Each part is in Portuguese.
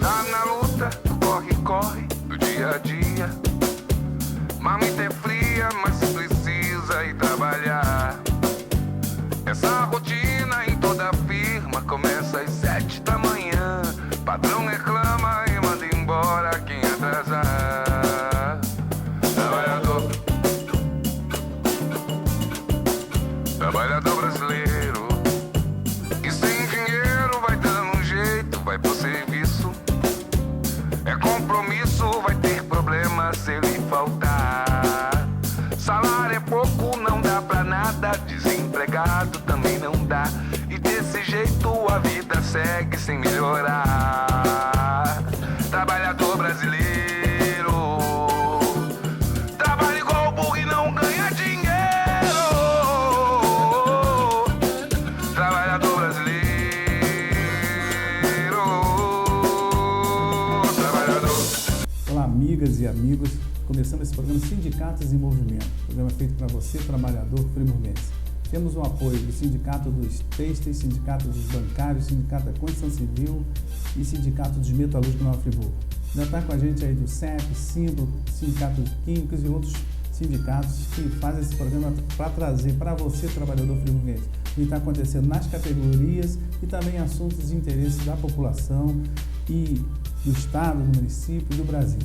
Tá na luta, corre do dia a dia. Mamita é fria, mas precisa ir trabalhar. Essa rotina em toda firma começa às 7 da manhã. Patrão reclama e manda embora quem atrasar. Trabalhador brasileiro, e sem dinheiro vai dando um jeito, vai pro serviço. É compromisso, vai ter problema se ele faltar. Salário é pouco, não dá pra nada, desempregado também não dá. E desse jeito a vida segue sem melhorar. Trabalhador brasileiro, trabalha igual burro e não ganha dinheiro. Trabalhador brasileiro, trabalhador. Olá, amigas e amigos. Começamos esse programa Sindicatos em Movimento, programa feito para você, trabalhador friburguense. Temos o apoio do Sindicato dos Têxteis, Sindicato dos Bancários, Sindicato da Construção Civil e Sindicato dos Metalúrgicos Nova Friburgo. Já está com a gente aí do CEP, Símbolo, Sindicato dos Químicos e outros sindicatos que fazem esse programa para trazer para você, trabalhador friburguense, o que está acontecendo nas categorias e também assuntos de interesse da população e do Estado, do município e do Brasil.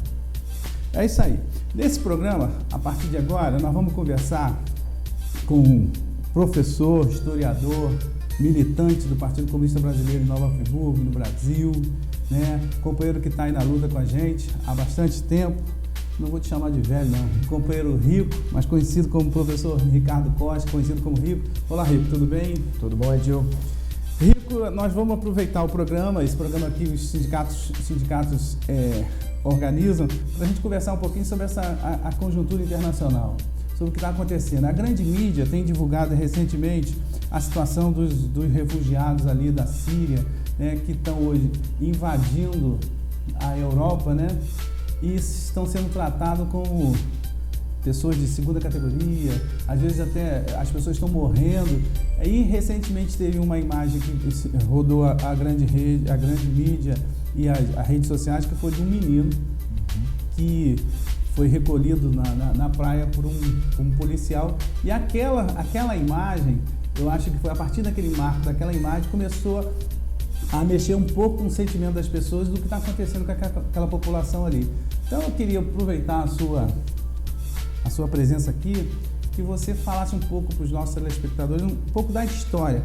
É isso aí. Nesse programa, a partir de agora, nós vamos conversar com professor, historiador, militante do Partido Comunista Brasileiro em Nova Friburgo, no Brasil, né? Companheiro que está aí na luta com a gente há bastante tempo. Não vou te chamar de velho, não. Companheiro Rico, mas conhecido como professor Ricardo Costa, conhecido como Rico. Olá, Rico, tudo bem? Tudo bom, Edil? Rico, nós vamos aproveitar o programa, esse programa aqui os sindicatos organizam, para a gente conversar um pouquinho sobre a conjuntura internacional, sobre o que está acontecendo. A grande mídia tem divulgado recentemente a situação dos refugiados ali da Síria, né, que estão hoje invadindo a Europa, né, e estão sendo tratados como pessoas de segunda categoria, às vezes até as pessoas estão morrendo. E recentemente teve uma imagem que rodou a grande mídia e as redes sociais, que foi de um menino que foi recolhido na praia por um policial. E aquela imagem, eu acho que foi a partir daquele marco, daquela imagem, começou a mexer um pouco com o sentimento das pessoas do que está acontecendo com aquela população ali. Então eu queria aproveitar a sua presença aqui, que você falasse um pouco para os nossos telespectadores, um pouco da história.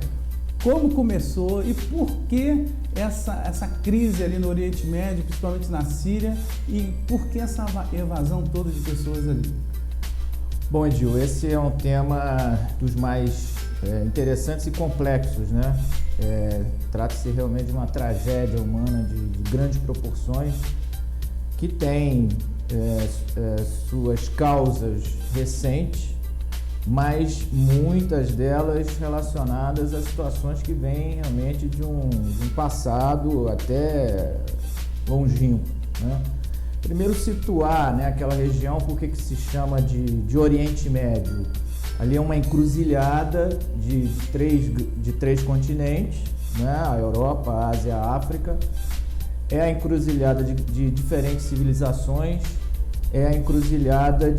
Como começou e por que essa crise ali no Oriente Médio, principalmente na Síria, e por que essa evasão toda de pessoas ali? Bom, Edil, esse é um tema dos mais interessantes e complexos, né? Trata-se realmente de uma tragédia humana de grandes proporções, que tem suas causas recentes, mas muitas delas relacionadas a situações que vêm realmente de um passado até longínquo, né? Primeiro situar, né, aquela região, por que se chama de Oriente Médio. Ali é uma encruzilhada de três continentes, né? A Europa, a Ásia, a África. É a encruzilhada de diferentes civilizações, é a encruzilhada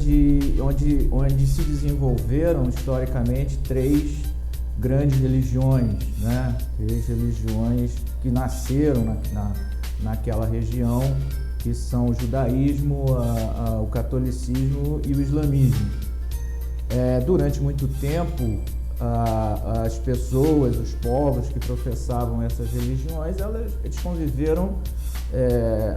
onde se desenvolveram historicamente três grandes religiões, né? Três religiões que nasceram naquela região, que são o judaísmo, o catolicismo e o islamismo. Durante muito tempo, as pessoas, os povos que professavam essas religiões, eles conviveram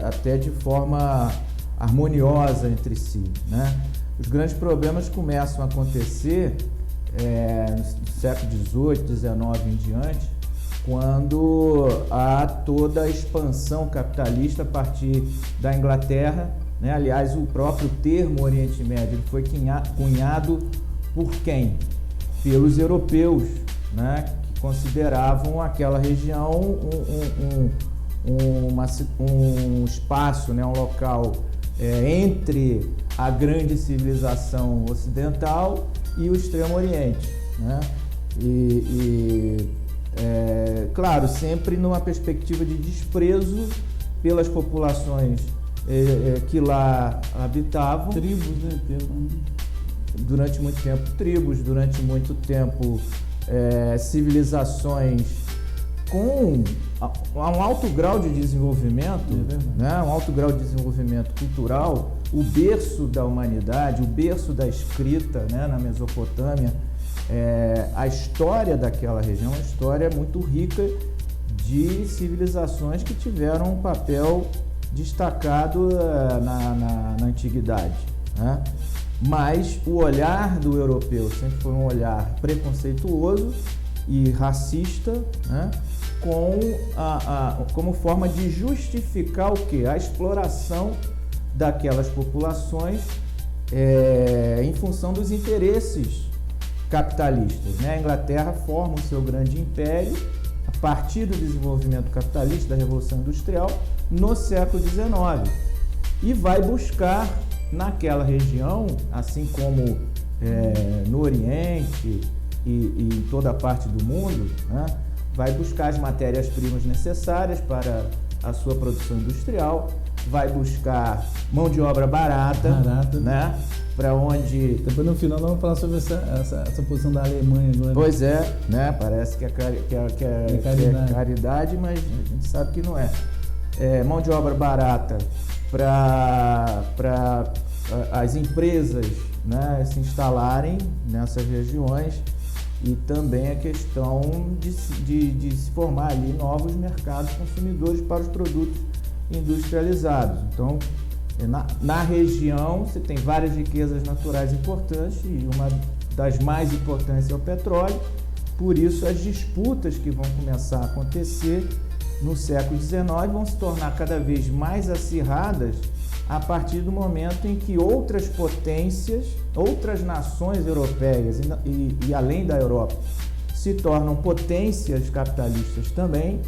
até de forma harmoniosa entre si, né? Os grandes problemas começam a acontecer no século XVIII, XIX em diante, quando há toda a expansão capitalista a partir da Inglaterra, né? Aliás, o próprio termo Oriente Médio foi cunhado por quem? Pelos europeus, né? Que consideravam aquela região um espaço, né? Um local entre a grande civilização ocidental e o Extremo Oriente, né? Claro, sempre numa perspectiva de desprezo pelas populações que lá habitavam. Tribos, né? Durante muito tempo tribos, durante muito tempo civilizações com um alto grau de desenvolvimento, né? Um alto grau de desenvolvimento cultural, o berço da humanidade, o berço da escrita, né? Na Mesopotâmia, a história daquela região é uma história muito rica de civilizações que tiveram um papel destacado na antiguidade, né? Mas o olhar do europeu sempre foi um olhar preconceituoso e racista, né? Como forma de justificar o quê? A exploração daquelas populações em função dos interesses capitalistas, né? A Inglaterra forma o seu grande império a partir do desenvolvimento capitalista, da Revolução Industrial, no século XIX, e vai buscar naquela região, assim como no Oriente e em toda a parte do mundo, né? Vai buscar as matérias-primas necessárias para a sua produção industrial, vai buscar mão de obra barata, né? Para onde... Depois no final nós vamos falar sobre essa posição da Alemanha agora. Pois é, né? Parece que é caridade, mas a gente sabe que não é. Mão de obra barata para as empresas, né, se instalarem nessas regiões, e também a questão de se formar ali novos mercados consumidores para os produtos industrializados. Então, na região você tem várias riquezas naturais importantes, e uma das mais importantes é o petróleo. Por isso as disputas que vão começar a acontecer no século XIX vão se tornar cada vez mais acirradas a partir do momento em que outras potências, outras nações europeias e além da Europa, se tornam potências capitalistas também.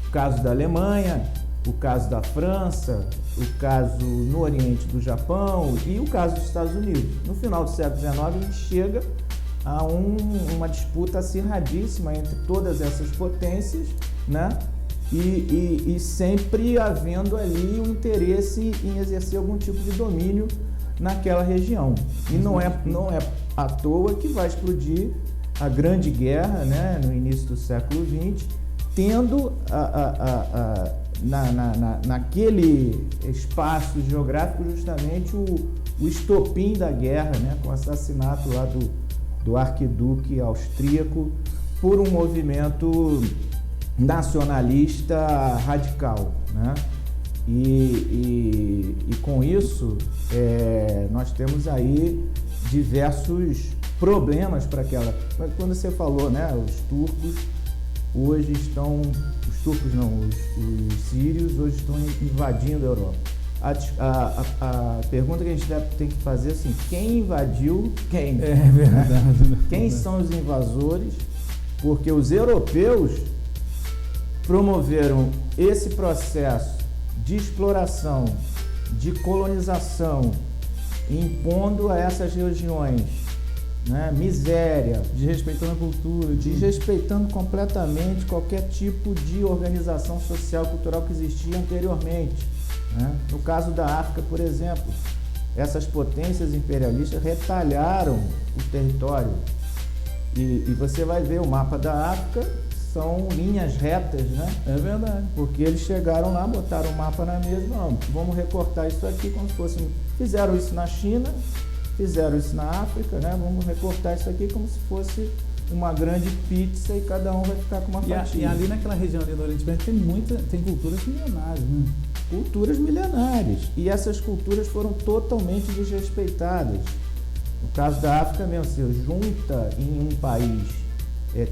O caso da Alemanha, o caso da França, o caso no Oriente do Japão e o caso dos Estados Unidos. No final do século XIX, a gente chega a uma disputa acirradíssima entre todas essas potências, né? E sempre havendo ali o interesse em exercer algum tipo de domínio naquela região. E não é à toa que vai explodir a Grande Guerra, né, no início do século XX, tendo naquele espaço geográfico justamente o estopim da guerra, né, com o assassinato lá do arquiduque austríaco por um movimento nacionalista radical, né? E com isso nós temos aí diversos problemas para aquela... Quando você falou, né, os turcos hoje estão... Os turcos não, os sírios hoje estão invadindo a Europa. A pergunta que a gente tem que fazer é assim: quem invadiu quem? É verdade. Né? Quem são os invasores? Porque os europeus promoveram esse processo de exploração, de colonização, impondo a essas regiões, né, miséria, desrespeitando a cultura, desrespeitando completamente qualquer tipo de organização social e cultural que existia anteriormente, né? No caso da África, por exemplo, essas potências imperialistas retalharam o território, e você vai ver o mapa da África, são linhas retas, né? É verdade. Porque eles chegaram lá, botaram o mapa na mesa, não, vamos recortar isso aqui como se fosse... Fizeram isso na China, fizeram isso na África, né? Vamos recortar isso aqui como se fosse uma grande pizza e cada um vai ficar com uma fatia. E ali naquela região ali do Oriente Médio tem culturas milenares, né? Culturas milenares. E essas culturas foram totalmente desrespeitadas. No caso da África mesmo, você junta em um país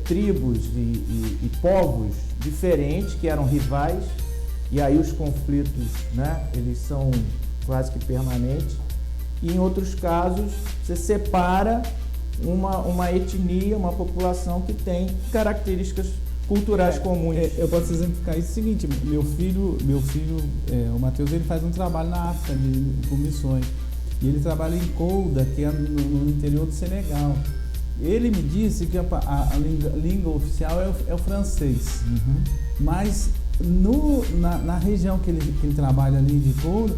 tribos e povos diferentes que eram rivais, e aí os conflitos, né, eles são quase que permanentes. E em outros casos você separa uma etnia, uma população que tem características culturais comuns. Eu posso exemplificar isso. É o seguinte: meu filho, o Matheus, ele faz um trabalho na África com missões, e ele trabalha em Kouda, que é no interior do Senegal. Ele me disse que a língua oficial é o francês, mas na região que ele trabalha ali de Couro,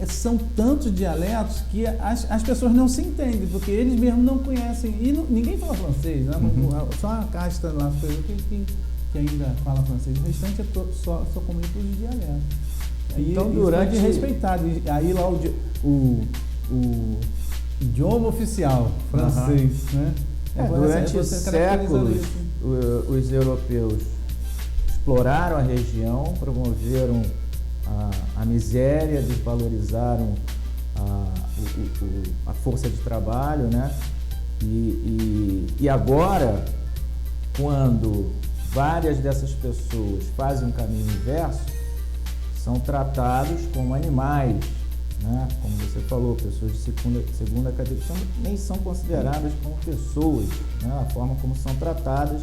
são tantos dialetos que as pessoas não se entendem, porque eles mesmos não conhecem, e ninguém fala francês, né? Só a casta lá que ainda fala francês, o restante é só comunica os dialetos. Então, durante respeitado, aí lá o idioma oficial francês, né? Durante séculos, os europeus exploraram a região, promoveram a miséria, desvalorizaram a força de trabalho, né? E agora, quando várias dessas pessoas fazem um caminho inverso, são tratados como animais, né? Como você falou, pessoas de segunda categoria nem são consideradas como pessoas, né? A forma como são tratadas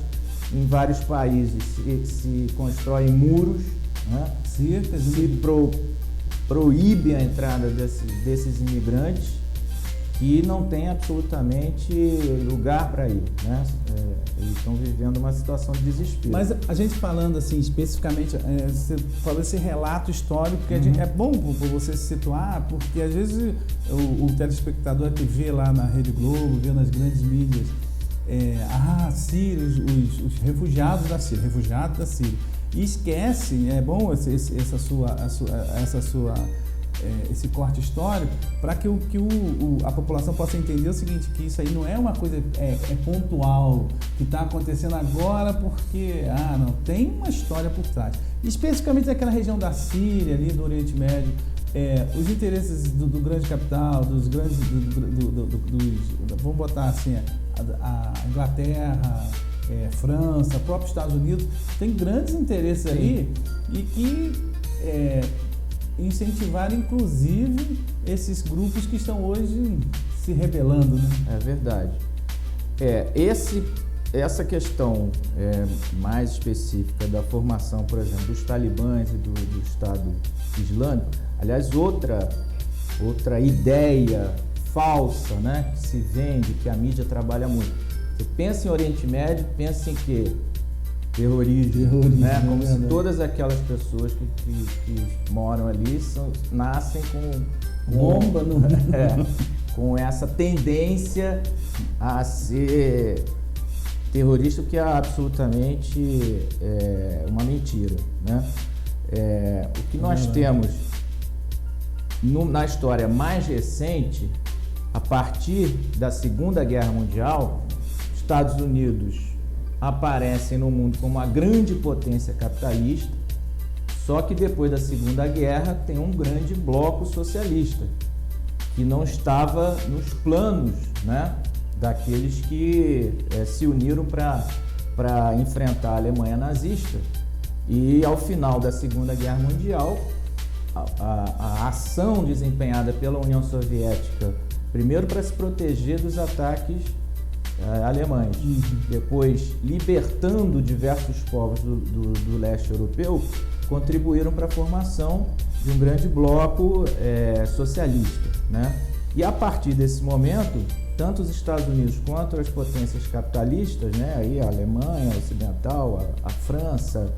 em vários países, se constroem muros, né? Se proíbe a entrada desses imigrantes que não tem absolutamente lugar para ir, né? Eles estão vivendo uma situação de desespero. Mas a gente falando assim especificamente, você falou esse relato histórico, que é bom você se situar, porque às vezes o telespectador que vê lá na Rede Globo, vê nas grandes mídias, Síria, os refugiados da Síria, e esquece, é bom esse corte histórico, para que a população possa entender o seguinte, que isso aí não é uma coisa pontual, que está acontecendo agora porque, não, tem uma história por trás. Especificamente naquela região da Síria, ali do Oriente Médio, os interesses do grande capital, dos grandes, vamos botar assim, a Inglaterra, França, próprio Estados Unidos, tem grandes interesses aí, e que incentivar, inclusive, esses grupos que estão hoje se rebelando, né? É verdade. Essa questão mais específica da formação, por exemplo, dos talibãs e do Estado Islâmico, aliás, outra ideia falsa, né, que se vende, que a mídia trabalha muito. Você pensa em Oriente Médio, pensa em quê? Terrorismo, né? Como se todas aquelas pessoas que moram ali nascem com bomba, com essa tendência a ser terrorista, que é absolutamente uma mentira, né? O que nós temos na história mais recente, a partir da Segunda Guerra Mundial, Estados Unidos aparecem no mundo como uma grande potência capitalista, só que depois da Segunda Guerra tem um grande bloco socialista, que não estava nos planos, né, daqueles que se uniram para enfrentar a Alemanha nazista. E ao final da Segunda Guerra Mundial, a ação desempenhada pela União Soviética, primeiro para se proteger dos ataques alemães, depois libertando diversos povos do leste europeu, contribuíram para a formação de um grande bloco socialista, né? E a partir desse momento, tanto os Estados Unidos quanto as potências capitalistas, né, aí a Alemanha Ocidental, a França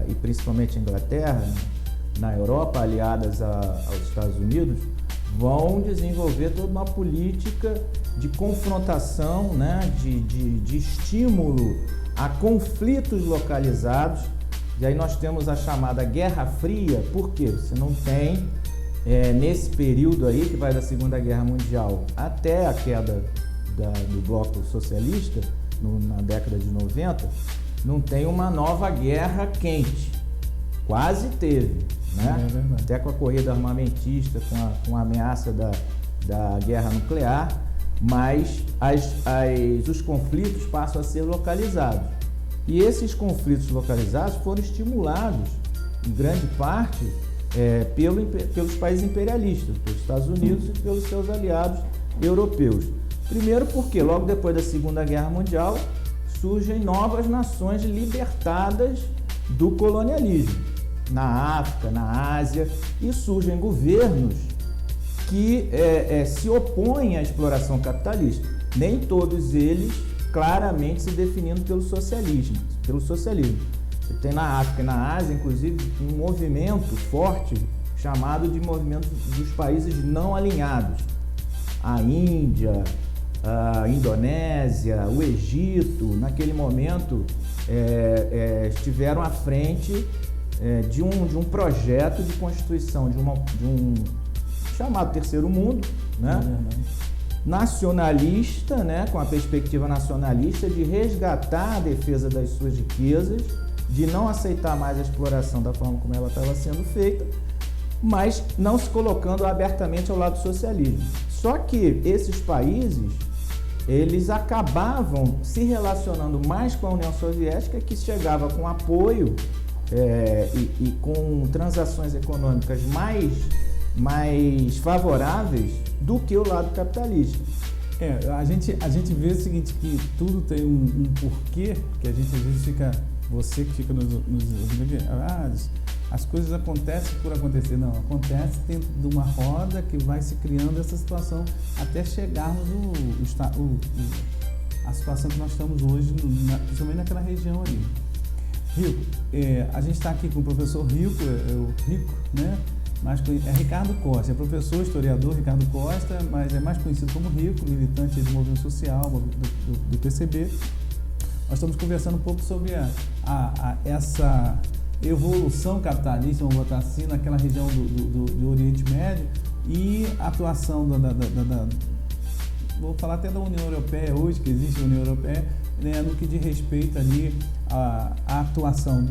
e principalmente a Inglaterra, na Europa, aliadas aos Estados Unidos, vão desenvolver toda uma política de confrontação, né, de estímulo a conflitos localizados. E aí nós temos a chamada Guerra Fria. Por quê? Você não tem, nesse período aí, que vai da Segunda Guerra Mundial até a queda do bloco socialista, na década de 90, não tem uma nova guerra quente. Quase teve, né? Até com a corrida armamentista, com a ameaça da guerra nuclear, mas os conflitos passam a ser localizados. E esses conflitos localizados foram estimulados, em grande parte, pelos países imperialistas, pelos Estados Unidos e pelos seus aliados europeus. Primeiro porque, logo depois da Segunda Guerra Mundial, surgem novas nações libertadas do colonialismo, na África, na Ásia, e surgem governos que se opõem à exploração capitalista, nem todos eles claramente se definindo pelo socialismo. Tem na África e na Ásia, inclusive, um movimento forte chamado de movimento dos países não alinhados. A Índia, a Indonésia, o Egito, naquele momento, estiveram à frente de um projeto de constituição de um chamado Terceiro Mundo, né? Nacionalista, né? Com a perspectiva nacionalista de resgatar a defesa das suas riquezas, de não aceitar mais a exploração da forma como ela estava sendo feita, mas não se colocando abertamente ao lado do socialismo. Só que esses países, eles acabavam se relacionando mais com a União Soviética, que chegava com apoio e com transações econômicas mais favoráveis do que o lado capitalista. A gente vê o seguinte, que tudo tem um porquê, que a gente às vezes fica, você que fica nos ouvindo, as coisas acontecem por acontecer. Não, acontece dentro de uma roda que vai se criando essa situação até chegarmos a situação que nós estamos hoje, principalmente naquela região ali. Rico, a gente está aqui com o professor Rico, né? É Ricardo Costa, é professor, historiador Ricardo Costa, mas é mais conhecido como Rico, militante do movimento social, do PCB. Nós estamos conversando um pouco sobre essa evolução capitalista, vamos botar assim, naquela região do Oriente Médio e a atuação vou falar até da União Europeia hoje, que existe a União Europeia, né, no que diz respeito ali à atuação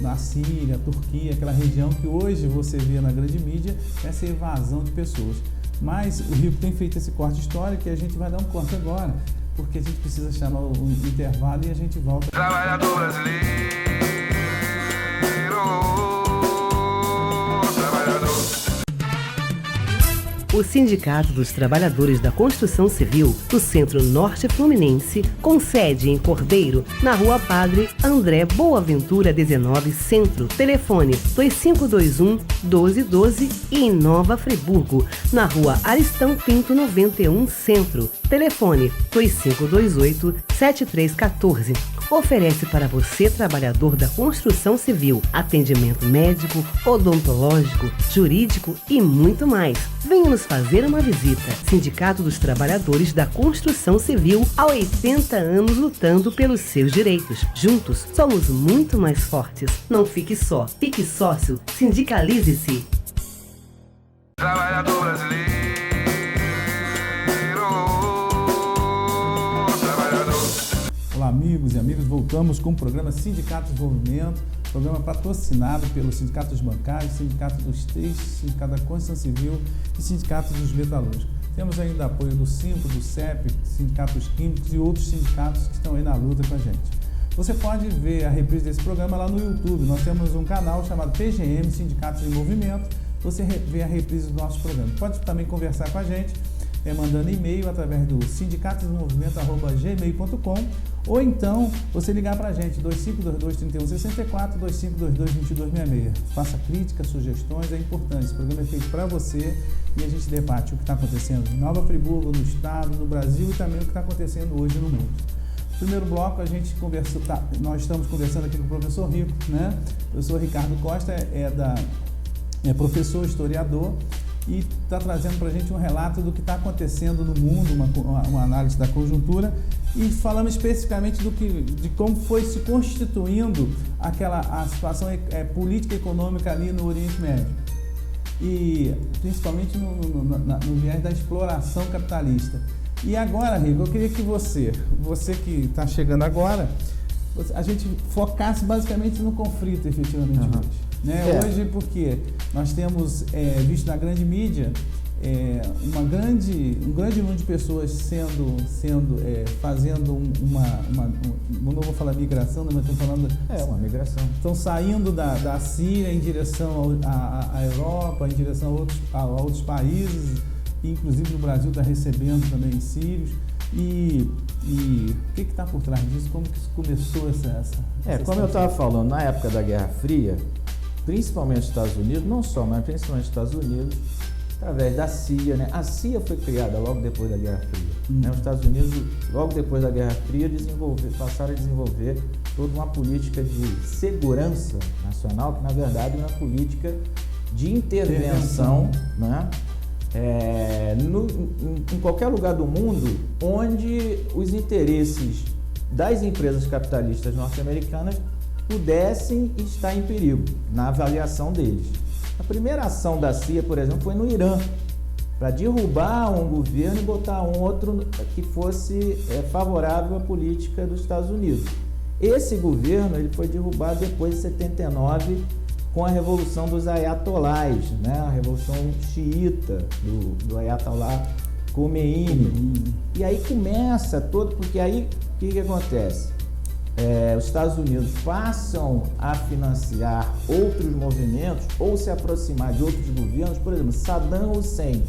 na Síria, Turquia, aquela região que hoje você vê na grande mídia, essa evasão de pessoas. Mas o Rico tem feito esse corte histórico e a gente vai dar um corte agora, porque a gente precisa chamar o intervalo e a gente volta. Trabalhador brasileiro, O Sindicato dos Trabalhadores da Construção Civil do Centro-Norte Fluminense, com sede em Cordeiro, na Rua Padre André Boaventura 19, Centro. Telefone 2521-1212 e em Nova Friburgo, na Rua Aristão Pinto 91, Centro. Telefone 2528-7314. Oferece para você, trabalhador da construção civil, atendimento médico, odontológico, jurídico e muito mais. Venha nos fazer uma visita. Sindicato dos Trabalhadores da Construção Civil, há 80 anos lutando pelos seus direitos. Juntos, somos muito mais fortes. Não fique só, fique sócio, sindicalize-se. trabalhador brasileiro, Olá, amigos e amigas, voltamos com o programa Sindicatos de Movimento, programa patrocinado pelo Sindicato dos Bancários, Sindicato dos Textos, Sindicato da Construção Civil e Sindicato dos Metalúrgicos. Temos ainda apoio do SINCO, do CEP, Sindicatos Químicos e outros sindicatos que estão aí na luta com a gente. Você pode ver a reprise desse programa lá no YouTube. Nós temos um canal chamado PGM, Sindicatos em Movimento. Você vê a reprise do nosso programa. Pode também conversar com a gente, mandando e-mail através do sindicatosmovimento@gmail.com ou então você ligar para a gente, 2522-3164, 2522-2266. Faça críticas, sugestões, é importante. Esse programa é feito para você e a gente debate o que está acontecendo em Nova Friburgo, no estado, no Brasil e também o que está acontecendo hoje no mundo. No primeiro bloco, nós estamos conversando aqui com o professor Rico, né? O professor Ricardo Costa é professor, historiador, e está trazendo para a gente um relato do que está acontecendo no mundo, uma análise da conjuntura, e falando especificamente de como foi se constituindo a situação política e econômica ali no Oriente Médio, e principalmente no viés da exploração capitalista. E agora, Rico, eu queria que você que está chegando agora, a gente focasse basicamente no conflito efetivamente hoje. Né? Hoje, porque nós temos visto na grande mídia um grande número de pessoas fazendo não vou falar migração, mas estou falando... uma migração. Estão saindo da Síria em direção à Europa, em direção a outros países, inclusive no Brasil está recebendo também sírios. E o que está por trás disso? Como que começou essa como eu estava falando, na época da Guerra Fria, principalmente os Estados Unidos, não só, mas principalmente os Estados Unidos, através da CIA, né? A CIA foi criada logo depois da Guerra Fria. Né? Os Estados Unidos, logo depois da Guerra Fria, passaram a desenvolver toda uma política de segurança nacional, que na verdade é uma política de intervenção, né? Em qualquer lugar do mundo onde os interesses das empresas capitalistas norte-americanas pudessem estar em perigo, na avaliação deles. A primeira ação da CIA, por exemplo, foi no Irã, para derrubar um governo e botar um outro que fosse favorável à política dos Estados Unidos. Esse governo ele foi derrubado depois de 79, com a revolução dos ayatolás, né? A revolução xiita do ayatollah Khomeini. E aí começa todo, porque aí o que acontece? Os Estados Unidos passam a financiar outros movimentos ou se aproximar de outros governos, por exemplo, Saddam Hussein,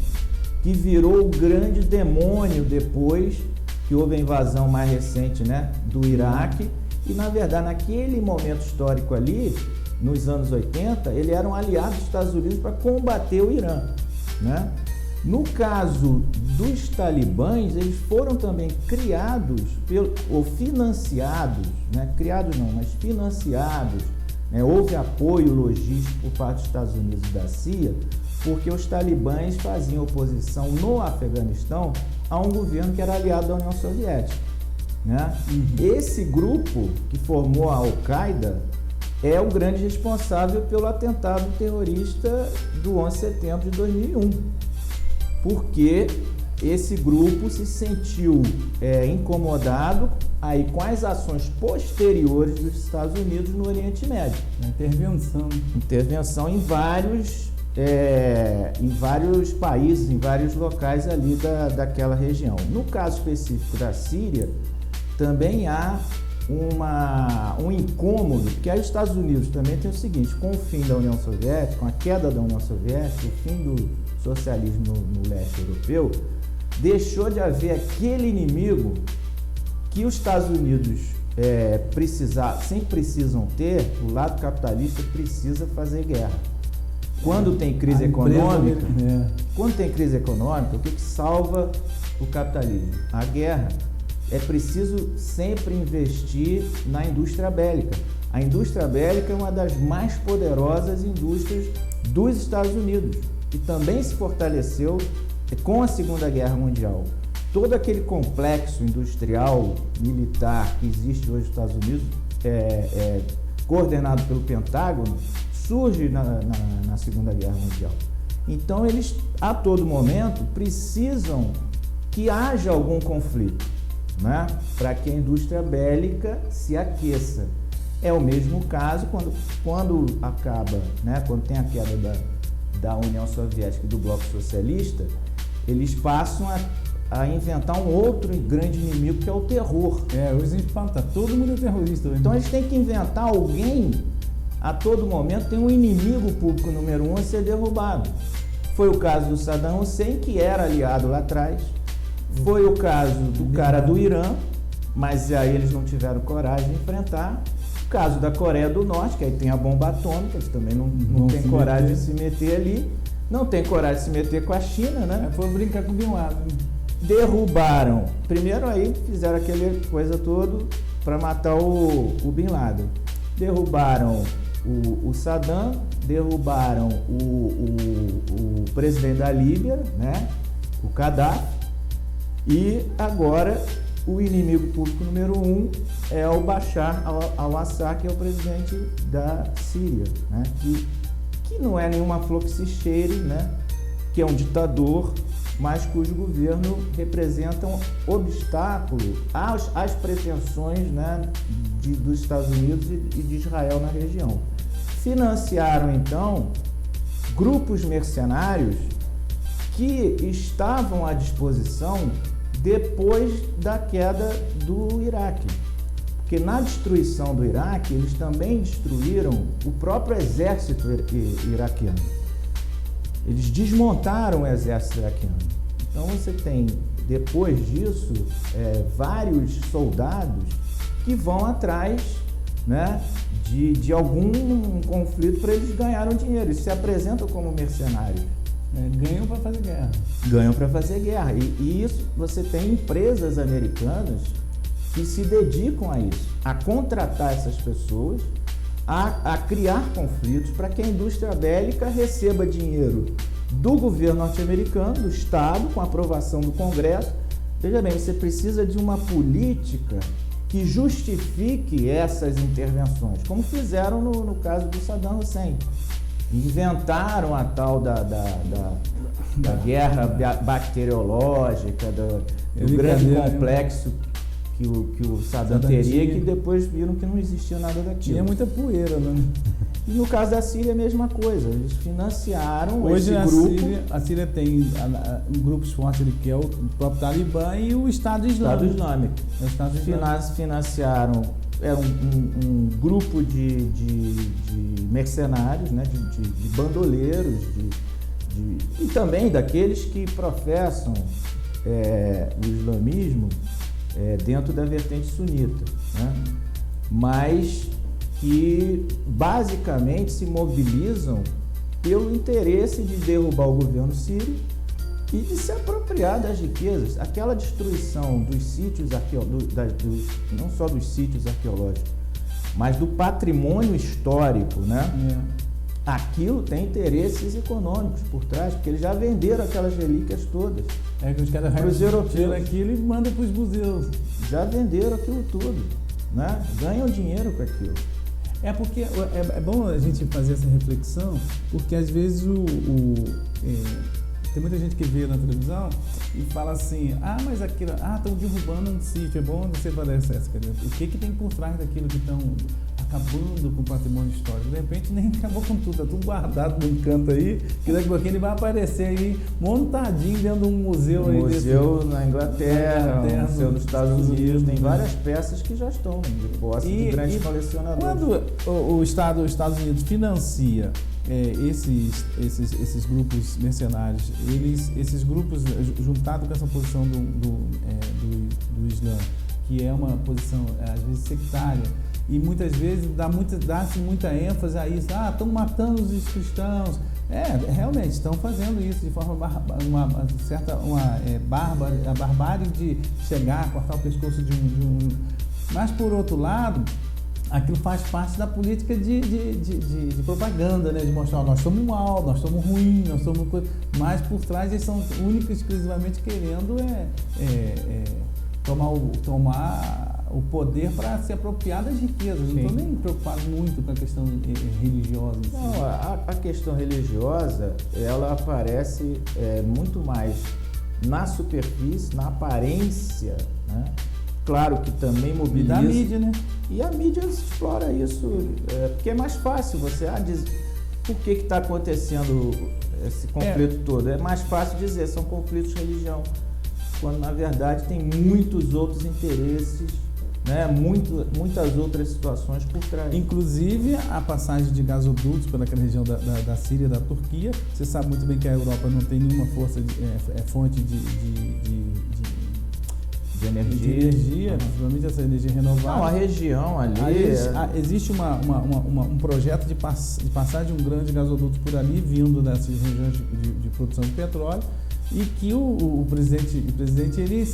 que virou o grande demônio depois que houve a invasão mais recente, né, do Iraque. E, na verdade, naquele momento histórico ali, nos anos 80, ele era um aliado dos Estados Unidos para combater o Irã, né? No caso dos talibãs, eles foram também criados ou financiados, né? Criados não, mas financiados, né? Houve apoio logístico por parte dos Estados Unidos e da CIA, porque os talibãs faziam oposição no Afeganistão a um governo que era aliado da União Soviética, né? Esse grupo que formou a Al-Qaeda é o grande responsável pelo atentado terrorista do 11 de setembro de 2001, porque esse grupo se sentiu incomodado aí com as ações posteriores dos Estados Unidos no Oriente Médio. Intervenção em vários países, em vários locais ali daquela região. No caso específico da Síria, também há um incômodo, porque aí os Estados Unidos também tem o seguinte: com o fim da União Soviética, com a queda da União Soviética, o fim do socialismo no leste europeu, deixou de haver aquele inimigo que os Estados Unidos sempre precisam ter. O lado capitalista precisa fazer guerra. Quando tem crise econômica, o que salva o capitalismo? A guerra. É preciso sempre investir na indústria bélica. A indústria bélica é uma das mais poderosas indústrias dos Estados Unidos, que também se fortaleceu com a Segunda Guerra Mundial. Todo aquele complexo industrial militar que existe hoje nos Estados Unidos, coordenado pelo Pentágono, surge na Segunda Guerra Mundial. Então eles, a todo momento, precisam que haja algum conflito, né, para que a indústria bélica se aqueça. É o mesmo caso quando acaba, né, quando tem a queda da União Soviética e do Bloco Socialista, eles passam a inventar um outro grande inimigo, que é o terror. Hoje a gente fala, todo mundo é terrorista. Então eles têm que inventar alguém, a todo momento tem um inimigo público número 1 a ser derrubado. Foi o caso do Saddam Hussein, que era aliado lá atrás. Foi o caso do cara do Irã, mas aí eles não tiveram coragem de enfrentar. O caso da Coreia do Norte, que aí tem a bomba atômica, eles também não tem coragem de se meter ali. Não tem coragem de se meter com a China, né? Foi brincar com o Bin Laden. Derrubaram. Primeiro aí fizeram aquela coisa toda para matar o Bin Laden. Derrubaram o Saddam, derrubaram o presidente da Líbia, né? O Gaddafi. E agora o inimigo público número 1 é o Bashar al-Assad, que é o presidente da Síria, né? Que não é nenhuma flor que se cheire, né? Que é um ditador, mas cujo governo representa um obstáculo às pretensões, né, dos Estados Unidos e de Israel na região. Financiaram, então, grupos mercenários que estavam à disposição depois da queda do Iraque. Porque na destruição do Iraque, eles também destruíram o próprio exército iraquiano. Eles desmontaram o exército iraquiano. Então você tem, depois disso, vários soldados que vão atrás, né, de algum conflito para eles ganharem dinheiro. Eles se apresentam como mercenários. Ganham para fazer guerra. Ganham para fazer guerra. E isso, você tem empresas americanas que se dedicam a isso, a contratar essas pessoas, a criar conflitos para que a indústria bélica receba dinheiro do governo norte-americano, do Estado, com aprovação do Congresso. Veja bem, você precisa de uma política que justifique essas intervenções, como fizeram no caso do Saddam Hussein. Inventaram a tal da guerra bacteriológica, do grande complexo que o Saddam teria, que depois viram que não existia nada daquilo. Tinha muita poeira, né? E no caso da Síria, a mesma coisa. Eles financiaram esse grupo. Hoje a Síria tem grupos fortes ali, que é o próprio Talibã e o Estado Islâmico. Financiaram, era um grupo de mercenários, né? de bandoleiros, e também daqueles que professam o islamismo dentro da vertente sunita, né? Mas que basicamente se mobilizam pelo interesse de derrubar o governo sírio e de se apropriar das riquezas. Aquela destruição dos sítios não só dos sítios arqueológicos, mas do patrimônio histórico, né? Aquilo tem interesses econômicos por trás, porque eles já venderam aquelas relíquias todas. Que os caras para os europeus aquilo e mandam para os museus. Já venderam aquilo tudo, né? Ganham dinheiro com aquilo. Porque é bom a gente fazer essa reflexão, porque às vezes tem muita gente que vê na televisão e fala assim, mas aquilo, estão derrubando um sítio, é bom você fazer essa, o que tem por trás daquilo que estão acabando com o patrimônio histórico? De repente nem acabou com tudo, tá tudo guardado num canto aí, que daqui a pouquinho ele vai aparecer aí montadinho dentro de um museu aí. Museu na Inglaterra, um museu nos Estados Unidos, tem várias peças que já estão de posse de grandes colecionadores. Quando os Estados Unidos financia esses grupos mercenários, esses grupos juntados com essa posição do Islã, que é uma posição às vezes sectária, e muitas vezes dá-se muita ênfase a isso, estão matando os cristãos. Realmente estão fazendo isso de forma a barbárie de chegar, cortar o pescoço de um. Mas por outro lado, aquilo faz parte da política de propaganda, né? De mostrar, nós somos mal, nós somos ruins, nós somos coisa. Mas por trás eles são únicos e exclusivamente querendo tomar o poder para se apropriar das riquezas. Sim. Não estou nem preocupado muito com a questão religiosa. Não, a questão religiosa, ela aparece muito mais na superfície, na aparência, né? Claro que também mobiliza. E da mídia, né? E a mídia explora isso, porque é mais fácil você dizer por que está acontecendo esse conflito todo. É mais fácil dizer, são conflitos de religião, quando na verdade tem muitos outros interesses, né? Muitas outras situações por trás. Inclusive a passagem de gasodutos pelaquela região da Síria e da Turquia. Você sabe muito bem que a Europa não tem nenhuma fonte de energia, principalmente essa energia renovável. Não, a região ali... Existe um projeto de passagem de um grande gasoduto por ali, vindo dessas regiões de produção de petróleo, e que o presidente ele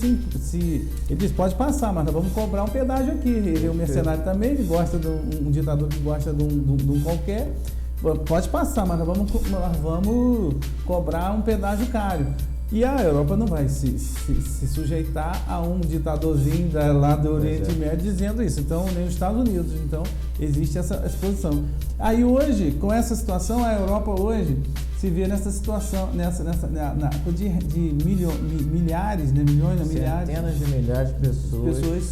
diz, pode passar, mas nós vamos cobrar um pedágio aqui. Ele é um mercenário também, ele gosta de um ditador que gosta de um qualquer. Pode passar, mas nós vamos cobrar um pedágio caro. E a Europa não vai se sujeitar a um ditadorzinho lá do Oriente Médio dizendo isso. Então, nem os Estados Unidos. Então, existe essa posição. Aí hoje, com essa situação, a Europa hoje se vê nessa situação, de milhares, né, milhões, milhares. Centenas de milhares de pessoas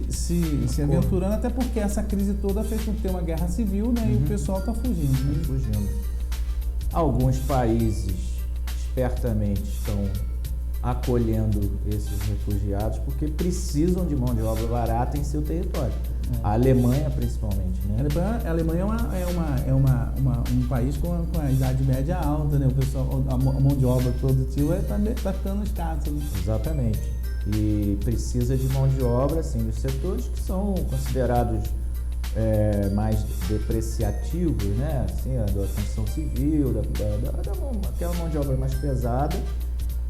se aventurando, até porque essa crise toda fez com que tenha uma guerra civil, né, e o pessoal está fugindo. Né? Fugindo. Alguns países espertamente estão acolhendo esses refugiados porque precisam de mão de obra barata em seu território. A Alemanha, principalmente, né? A Alemanha é um país com a idade média alta, né? O pessoal, a mão de obra produtiva está ficando escassa. Né? Exatamente. E precisa de mão de obra, assim, dos setores que são considerados mais depreciativos, né? Assim, da construção civil, aquela mão de obra mais pesada,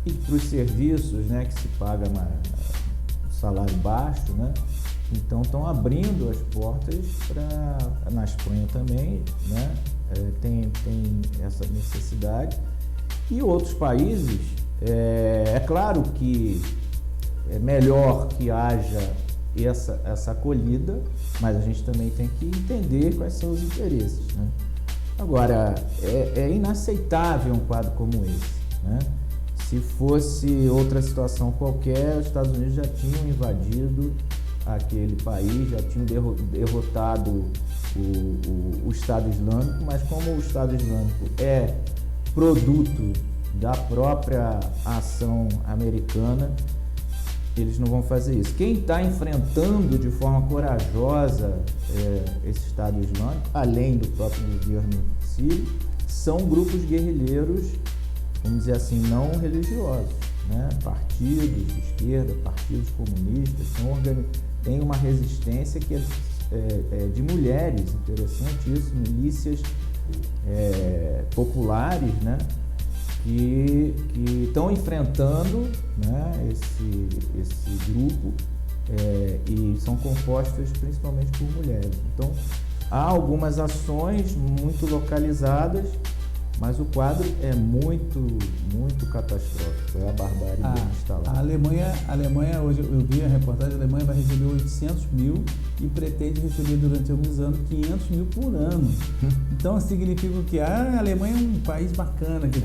e para os serviços, né, que se paga salário baixo, né? Então estão abrindo as portas na Espanha também, né? Tem essa necessidade. E outros países, é claro que é melhor que haja essa acolhida, mas a gente também tem que entender quais são os interesses, né? Agora, é inaceitável um quadro como esse, né? Se fosse outra situação qualquer, os Estados Unidos já tinham invadido aquele país, já tinham derrotado o Estado Islâmico, mas como o Estado Islâmico é produto da própria ação americana, eles não vão fazer isso. Quem está enfrentando de forma corajosa esse Estado Islâmico, além do próprio governo sírio, são grupos guerrilheiros, vamos dizer assim, não religiosos, né? Partidos de esquerda, partidos comunistas, tem uma resistência que é de mulheres, interessante isso, milícias populares, né? Que estão enfrentando, né, esse grupo e são compostas principalmente por mulheres. Então, há algumas ações muito localizadas, mas o quadro é muito, muito catastrófico. É a barbárie instalada. A Alemanha, hoje eu vi a reportagem, a Alemanha vai receber 800 mil e pretende receber durante alguns anos 500 mil por ano. Então significa que a Alemanha é um país bacana que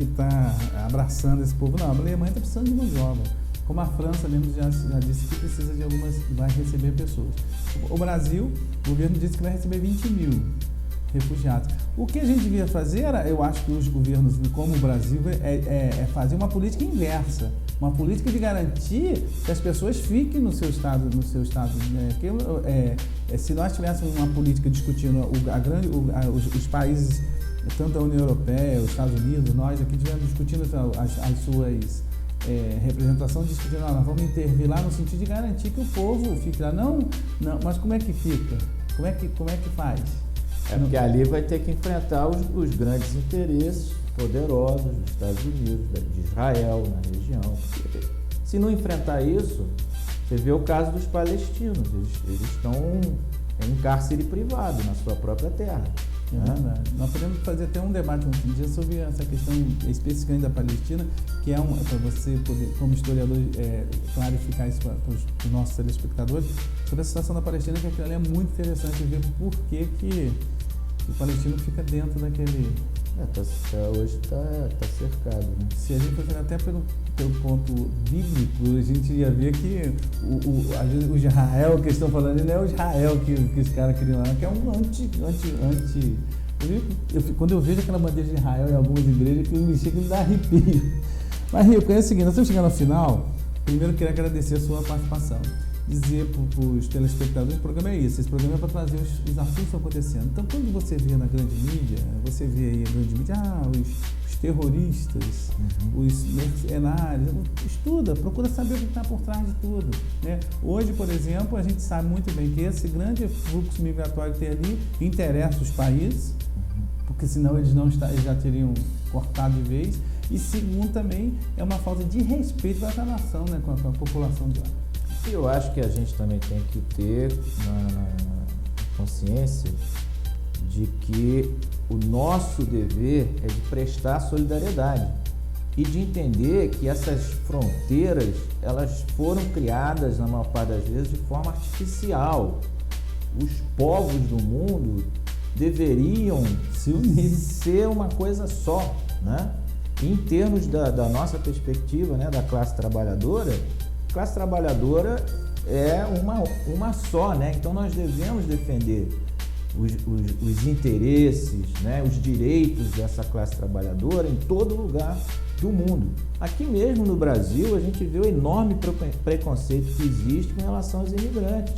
está abraçando esse povo. Não, a Alemanha está precisando de mão de obra. Como a França mesmo já disse que precisa de algumas, vai receber pessoas. O Brasil, o governo disse que vai receber 20 mil refugiados. O que a gente devia fazer era, eu acho que os governos, como o Brasil, é fazer uma política inversa, uma política de garantir que as pessoas fiquem no seu estado, né? Se nós tivéssemos uma política discutindo os países, tanto a União Europeia, os Estados Unidos, nós aqui estivéssemos discutindo as suas representações, discutindo, nós vamos intervir lá no sentido de garantir que o povo fique lá. Não, mas como é que fica? Como é que faz? Porque ali vai ter que enfrentar os grandes interesses poderosos dos Estados Unidos, de Israel na região. Porque se não enfrentar isso, você vê o caso dos palestinos, eles estão em cárcere privado na sua própria terra. Né? Nós podemos fazer até um debate um dia sobre essa questão especificamente da Palestina, que é para você poder, como historiador, clarificar isso para os nossos telespectadores, sobre a situação da Palestina, que aquilo é muito interessante ver por que o palestino fica dentro daquele... hoje está cercado, né? Se a gente for até pelo ponto bíblico, a gente ia ver que o Israel que eles estão falando não é o Israel que os caras queriam lá, que é um anti. Quando eu vejo aquela bandeira de Israel em algumas igrejas, que me chega e me dá arrepio. Mas, Rico, é o seguinte, nós estamos chegando ao final. Primeiro, eu queria agradecer a sua participação. Dizer para os telespectadores, o programa é isso, esse programa é para trazer os assuntos que estão acontecendo. Então, quando você vê na grande mídia, você vê aí a grande mídia, os terroristas, os mercenários, estuda, procura saber o que está por trás de tudo, né? Hoje, por exemplo, a gente sabe muito bem que esse grande fluxo migratório que tem ali interessa os países, porque senão eles já teriam cortado de vez, e segundo também é uma falta de respeito com essa nação, né, com a população de lá. Eu acho que a gente também tem que ter na consciência de que o nosso dever é de prestar solidariedade e de entender que essas fronteiras, elas foram criadas, na maior parte das vezes, de forma artificial. Os povos do mundo deveriam se unir, ser uma coisa só, né? Em termos da nossa perspectiva, né, da classe trabalhadora é uma só, né? Então nós devemos defender os interesses, né, os direitos dessa classe trabalhadora em todo lugar do mundo. Aqui mesmo no Brasil a gente vê o enorme preconceito que existe com relação aos imigrantes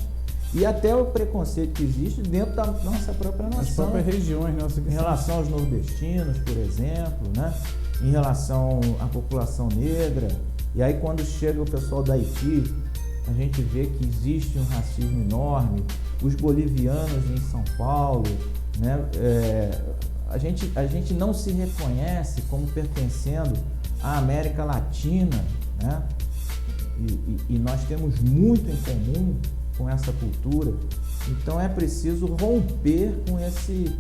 e até o preconceito que existe dentro da nossa própria nação. As próprias regiões, né? Em relação aos nordestinos, por exemplo, né? Em relação à população negra. E aí quando chega o pessoal da Haiti, a gente vê que existe um racismo enorme, os bolivianos em São Paulo, né? A gente não se reconhece como pertencendo à América Latina, né? E nós temos muito em comum com essa cultura, então é preciso romper com esse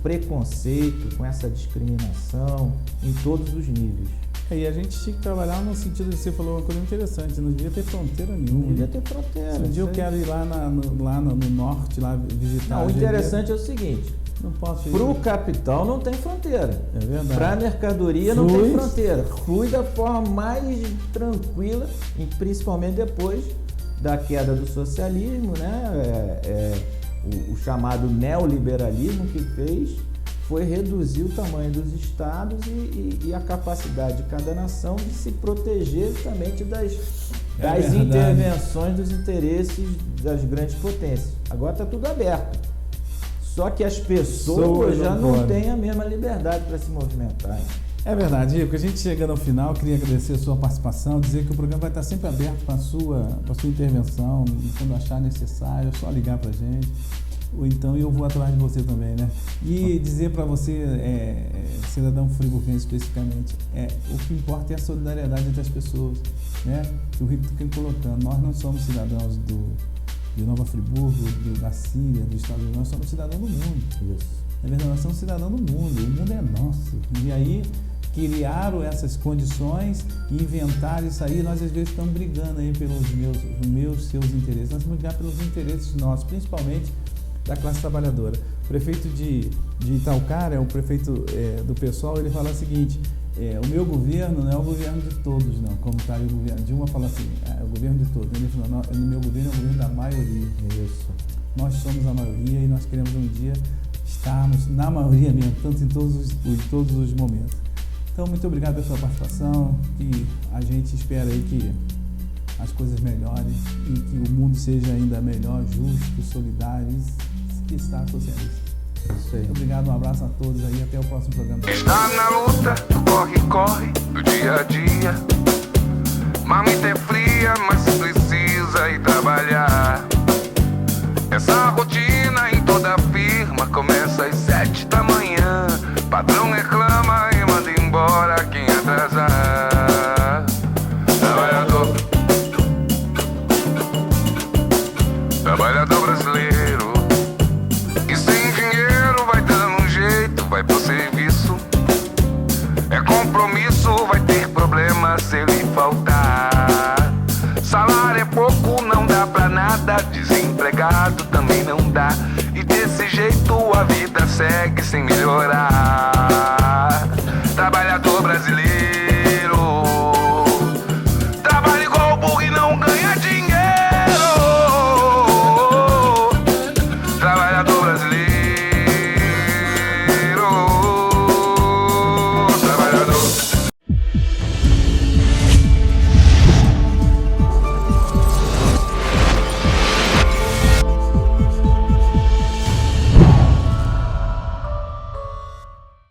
preconceito, com essa discriminação em todos os níveis. E a gente tinha que trabalhar no sentido de, você falou uma coisa interessante, não devia ter fronteira nenhuma. Não devia ter fronteira. Se um dia eu quero ir lá no norte, lá visitar. Não, o interessante é o seguinte, não posso ir. Para o capital não tem fronteira. É verdade. Para a mercadoria não tem fronteira. Flui da forma mais tranquila, e principalmente depois da queda do socialismo, né? O chamado neoliberalismo que fez foi reduzir o tamanho dos estados e a capacidade de cada nação de se proteger justamente das intervenções dos interesses das grandes potências. Agora está tudo aberto. Só que as pessoas já não têm a mesma liberdade para se movimentar. É verdade, Ico. A gente chegando ao final, queria agradecer a sua participação, dizer que o programa vai estar sempre aberto para a sua intervenção, quando achar necessário, é só ligar para a gente. Ou então eu vou atrás de você também, né? E dizer para você, cidadão friburguense especificamente, o que importa é a solidariedade entre as pessoas, né? Que o Rico está colocando. Nós não somos cidadãos de Nova Friburgo, da Síria, do Estado Unidos, nós somos cidadãos do mundo. Isso. Na verdade, nós somos cidadãos do mundo, o mundo é nosso. E aí, criaram essas condições e inventaram isso aí, nós às vezes estamos brigando aí pelos seus interesses. Nós vamos brigar pelos interesses nossos, principalmente da classe trabalhadora. O prefeito de Itaucara, o prefeito do PSOL, ele fala o seguinte, o meu governo não é o governo de todos, não, como está aí o governo. Dilma fala assim, é o governo de todos. Ele falou, no meu governo é o governo da maioria. Isso. Nós somos a maioria e nós queremos um dia estarmos na maioria mesmo, tanto em todos os momentos. Então, muito obrigado pela sua participação, que a gente espera aí que as coisas melhorem e que o mundo seja ainda melhor, justo, solidário e que está socialista. Isso aí. Muito obrigado, um abraço a todos aí, até o próximo programa. Está na luta, corre do dia a dia. Marmita é fria, mas precisa ir trabalhar. Essa rotina em toda firma começa às 7 da manhã. Patrão reclama e manda embora quem atrasar. Trabalhador brasileiro, que sem dinheiro vai dando um jeito, vai pro serviço. É compromisso, vai ter problema se ele faltar. Salário é pouco, não dá pra nada, desempregado também não dá. E desse jeito a vida segue sem melhorar. Trabalhador brasileiro, trabalha igual burro e não ganha dinheiro. Trabalhador brasileiro,